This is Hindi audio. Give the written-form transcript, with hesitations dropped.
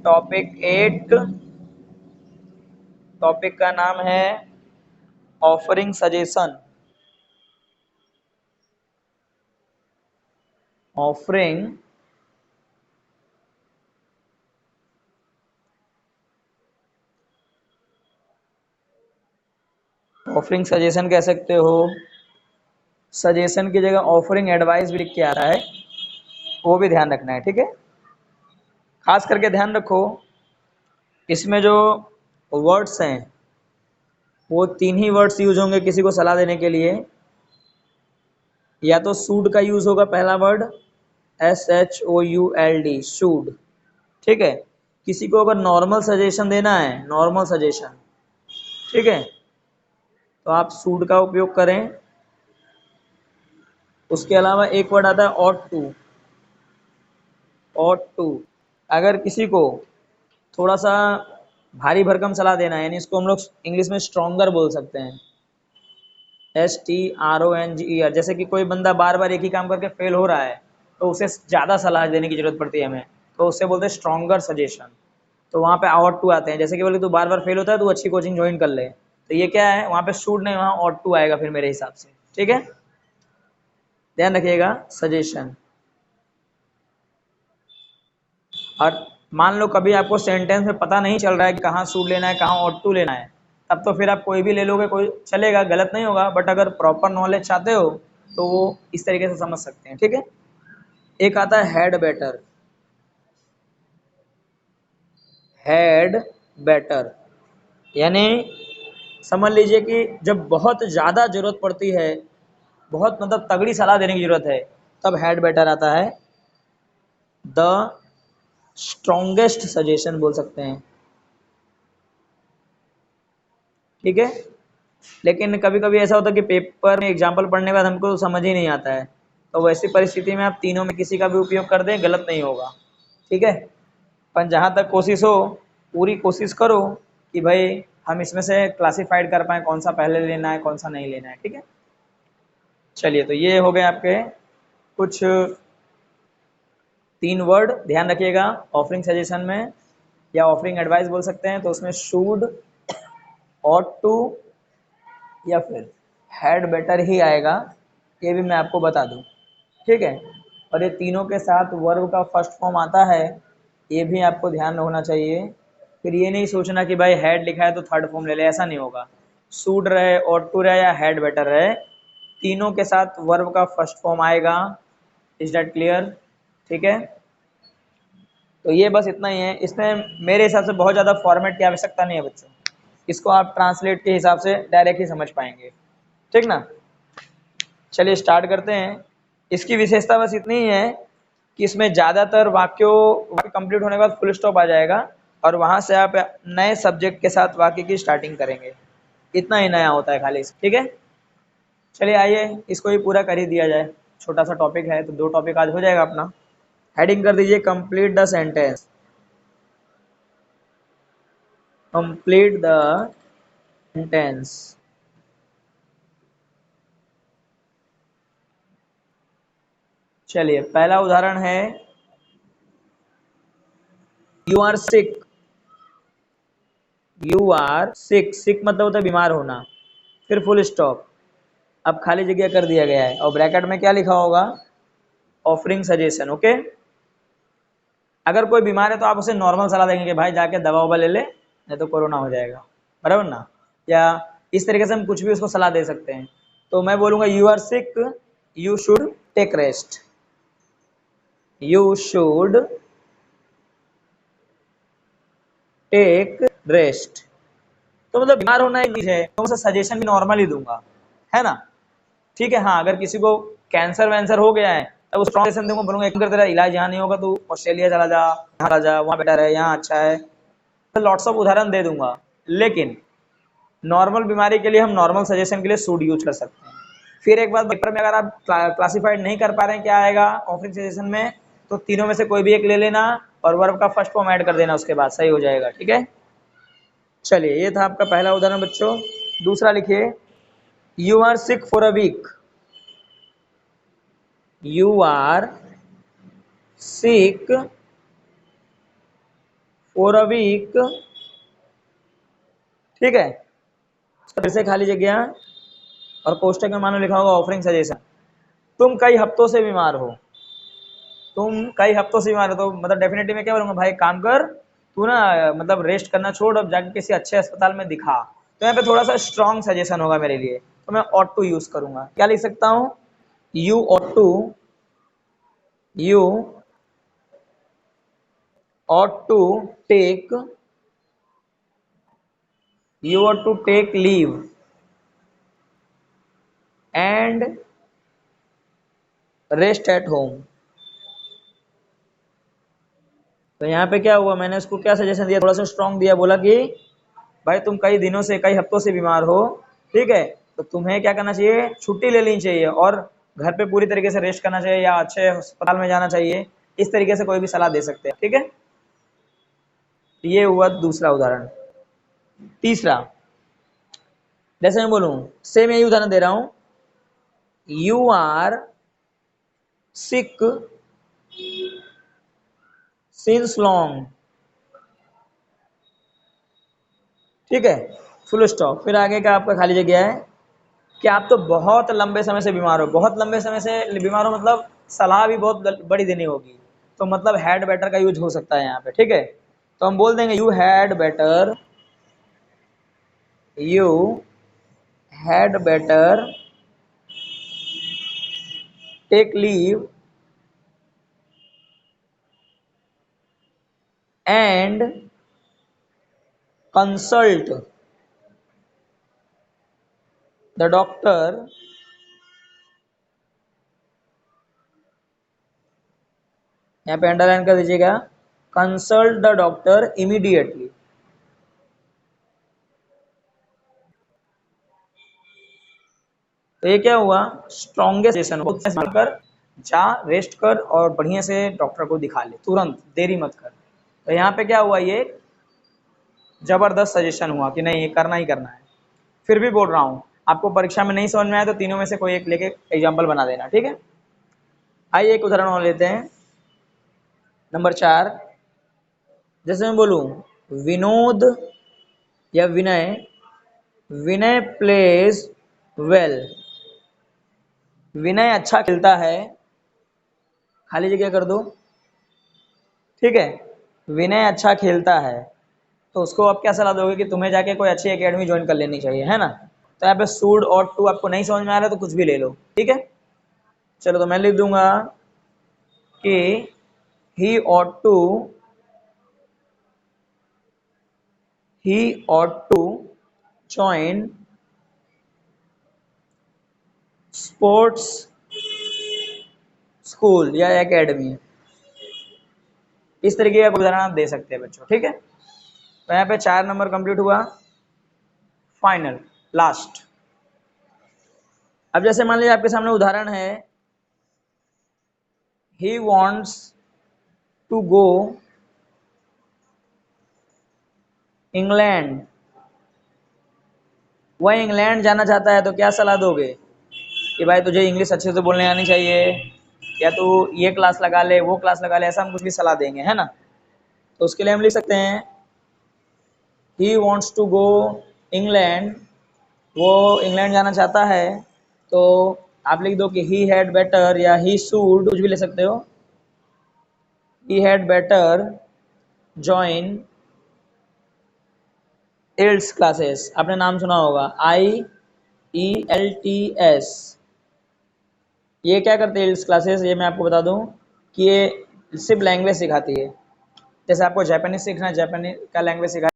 टॉपिक 8, टॉपिक का नाम है offering suggestion. Offering offering suggestion कह सकते हो, सजेशन की जगह ऑफरिंग एडवाइस भी लिख के आ रहा है, वो भी ध्यान रखना है, ठीक है। खास करके ध्यान रखो, इसमें जो वर्ड्स हैं वो 3 ही वर्ड्स यूज होंगे किसी को सलाह देने के लिए। या तो शूड का यूज होगा पहला वर्ड, SHOULD, शूड, ठीक है। किसी को अगर नॉर्मल सजेशन देना है, नॉर्मल सजेशन, ठीक है, तो आप शूड का उपयोग करें। उसके अलावा एक वर्ड आता है ऑट टू। ऑट टू, अगर किसी को थोड़ा सा भारी भरकम सलाह देना है, यानी इसको हम लोग इंग्लिश में स्ट्रॉन्गर बोल सकते हैं, STRONGER। जैसे कि कोई बंदा बार बार एक ही काम करके फेल हो रहा है, तो उसे ज़्यादा सलाह देने की जरूरत पड़ती है हमें, तो उससे बोलते हैं स्ट्रॉन्गर सजेशन। तो वहाँ पे ऑट टू आते हैं, जैसे कि बोले तू बार बार फेल होता है, तू अच्छी कोचिंग ज्वाइन कर ले, तो ये क्या है, वहाँ पे शूड नहीं, वहाँ ऑट टू आएगा फिर मेरे हिसाब से, ठीक है। ध्यान रखिएगा, सजेशन। और मान लो कभी आपको सेंटेंस में पता नहीं चल रहा है कि कहाँ शूड लेना है, कहाँ ऑट टू लेना है, तब तो फिर आप कोई भी ले लोगे, कोई चलेगा, गलत नहीं होगा। बट अगर प्रॉपर नॉलेज चाहते हो तो वो इस तरीके से समझ सकते हैं, ठीक है। एक आता है हेड बेटर। हेड बेटर यानी समझ लीजिए कि जब बहुत ज़्यादा जरूरत पड़ती है, बहुत मतलब तगड़ी सलाह देने की जरूरत है, तब हेड बेटर आता है। द स्ट्रॉन्गेस्ट सजेशन बोल सकते हैं, ठीक है। लेकिन कभी कभी ऐसा होता है कि पेपर में एग्जाम्पल पढ़ने के बाद हमको समझ ही नहीं आता है, तो वैसी परिस्थिति में आप तीनों में किसी का भी उपयोग कर दें, गलत नहीं होगा, ठीक है। पर जहाँ तक कोशिश हो, पूरी कोशिश करो कि भाई हम इसमें से क्लासिफाइड कर पाएँ कौन सा पहले लेना है, कौन सा नहीं लेना है, ठीक है। चलिए, तो ये हो गए आपके कुछ 3 वर्ड, ध्यान रखिएगा। ऑफरिंग सजेशन में या ऑफरिंग एडवाइस बोल सकते हैं, तो उसमें शूड, ऑट टू या फिर हैड बेटर ही आएगा, ये भी मैं आपको बता दूं, ठीक है। और ये तीनों के साथ वर्ब का फर्स्ट फॉर्म आता है, ये भी आपको ध्यान रखना चाहिए। फिर ये नहीं सोचना कि भाई हेड लिखा है तो थर्ड फॉर्म ले ले, ऐसा नहीं होगा। शूड रहे, ऑट टू रहे या हेड बेटर रहे, तीनों के साथ वर्ब का फर्स्ट फॉर्म आएगा। इज दैट क्लियर, ठीक है। तो ये बस इतना ही है, इसमें मेरे हिसाब से बहुत ज़्यादा फॉर्मेट की आवश्यकता नहीं है बच्चों, इसको आप ट्रांसलेट के हिसाब से डायरेक्ट ही समझ पाएंगे, ठीक ना। चलिए स्टार्ट करते हैं। इसकी विशेषता बस इतनी ही है कि इसमें ज़्यादातर वाक्य कंप्लीट होने के बाद फुल स्टॉप आ जाएगा, और वहाँ से आप नए सब्जेक्ट के साथ वाक्य की स्टार्टिंग करेंगे, इतना ही नया होता है खाली, ठीक है। चलिए आइए इसको ही पूरा कर ही दिया जाए, छोटा सा टॉपिक है तो 2 टॉपिक आज हो जाएगा अपना। हेडिंग कर दीजिए complete the sentence. Complete the sentence. चलिए पहला उदाहरण है, you are sick. You are sick, sick मतलब होता है बीमार होना, फिर फुल स्टॉप, अब खाली जगह कर दिया गया है, और ब्रैकेट में क्या लिखा होगा, ऑफरिंग सजेशन, ओके। अगर कोई बीमार है तो आप उसे नॉर्मल सलाह देंगे कि भाई जाके दवा ववा ले ले, नहीं तो कोरोना हो जाएगा, बराबर ना। या इस तरीके से हम कुछ भी उसको सलाह दे सकते हैं। तो मैं बोलूँगा you are sick, you should take rest. You should take rest, तो मतलब बीमार होना एक चीज है, तो उसे सजेशन भी नॉर्मल ही दूंगा, है ना, ठीक है। हाँ, अगर किसी को कैंसर वैंसर हो गया है, तब उस सजेशन दूंगा, बोलूंगा एक तेरा इलाज यहाँ नहीं होगा, तू ऑस्ट्रेलिया चला जा, यहाँ चला जा, वहाँ बेटर है, यहाँ अच्छा है, तो लॉट्स ऑफ उदाहरण दे दूंगा। लेकिन नॉर्मल बीमारी के लिए हम नॉर्मल सजेशन के लिए सूड यूज कर सकते हैं। फिर एक बात, पेपर में अगर आप क्लासिफाइड नहीं कर पा रहे हैं क्या आएगा ऑफरिंग सजेशन में, तो तीनों में से कोई भी एक ले लेना और वर्ब का फर्स्ट फॉर्म ऐड कर देना, उसके बाद सही हो जाएगा, ठीक है। चलिए ये था आपका पहला उदाहरण बच्चों। दूसरा लिखिए, you are sick for a week. You are sick for a week, ठीक है। फिर से खाली जगह और कोष्टक में मानो लिखा होगा ऑफरिंग सजेशन। तुम कई हफ्तों से बीमार हो, तुम कई हफ्तों से बीमार हो, तो मतलब डेफिनेटली मैं क्या बोलूंगा, भाई काम कर तू ना, मतलब रेस्ट करना छोड़, अब जाके किसी अच्छे अस्पताल में दिखा। तो यहाँ पे थोड़ा सा स्ट्रॉन्ग सजेशन होगा मेरे लिए, तो मैं ऑट टू यूज करूंगा। क्या लिख सकता हूँ, you ought to, you ought to take, you ought to take leave and rest at home। तो यहाँ पे क्या हुआ, मैंने उसको क्या सजेशन दिया, थोड़ा सा स्ट्रॉन्ग दिया, बोला कि भाई तुम कई दिनों से, कई हफ्तों से बीमार हो, ठीक है, तो तुम्हें क्या करना चाहिए, छुट्टी ले लेनी चाहिए और घर पे पूरी तरीके से रेस्ट करना चाहिए या अच्छे अस्पताल में जाना चाहिए। इस तरीके से कोई भी सलाह दे सकते हैं, ठीक है। ये हुआ दूसरा उदाहरण। तीसरा, जैसे मैं बोलूं, सेम यही उदाहरण दे रहा हूं, you are sick since long, ठीक है, फुल स्टॉप। फिर आगे का आपका खाली जगह है कि आप तो बहुत लंबे समय से बीमार हो, बहुत लंबे समय से बीमार हो मतलब सलाह भी बहुत बड़ी देनी होगी, तो मतलब हैड बेटर का यूज हो सकता है यहाँ पे, ठीक है। तो हम बोल देंगे you had better, you had better take leave and consult the doctor यहाँ पे अंडरलाइन कर दीजिएगा, कंसल्ट द डॉक्टर इमीडिएटली। तो ये क्या हुआ, स्ट्रॉन्गेस्ट सजेशन कर, जा रेस्ट कर और बढ़िया से डॉक्टर को दिखा ले, तुरंत देरी मत कर। तो यहाँ पे क्या हुआ, ये जबरदस्त सजेशन हुआ कि नहीं ये करना ही करना है। फिर भी बोल रहा हूँ, आपको परीक्षा में नहीं समझ में आया तो तीनों में से कोई एक लेके एग्जाम्पल बना देना, ठीक है। आइए एक उदाहरण और लेते हैं, नंबर 4। जैसे मैं बोलूं, विनोद या विनय, विनय प्लेज वेल, विनय अच्छा खेलता है, खाली जगह कर दो, ठीक है, विनय अच्छा खेलता है, तो उसको आप क्या सलाह दोगे कि तुम्हें जाके कोई अच्छी एकेडमी ज्वाइन कर लेनी चाहिए, है ना। तो यहाँ पे शुड और टू आपको नहीं समझ में आ रहा है तो कुछ भी ले लो, ठीक है। चलो तो मैं लिख दूंगा कि ही ought to, he ought to join sports school या एकेडमी। इस तरीके का उदाहरण आप दे सकते हैं बच्चों, ठीक है। तो यहाँ पे 4 नंबर कंप्लीट हुआ। Final, last. अब जैसे मान लीजिए आपके सामने उदाहरण है, he wants to go England, वह इंग्लैंड जाना चाहता है, तो क्या सलाह दोगे कि भाई तुझे इंग्लिश अच्छे से बोलने आनी चाहिए, या तू ये क्लास लगा ले, वो क्लास लगा ले, ऐसा हम कुछ भी सलाह देंगे, है ना। तो उसके लिए हम लिख सकते हैं he wants to go England, वो इंग्लैंड जाना चाहता है, तो आप लिख दो कि ही हैड बेटर या ही शुड, कुछ भी ले सकते हो, he had better join IELTS classes. आपने नाम सुना होगा, IELTS। ये क्या करते हैं इल्ट्स क्लासेस, ये मैं आपको बता दूं कि ये सिर्फ लैंग्वेज सिखाती है। जैसे आपको जापानीज सीखना है, जापानीज का लैंग्वेज सिखा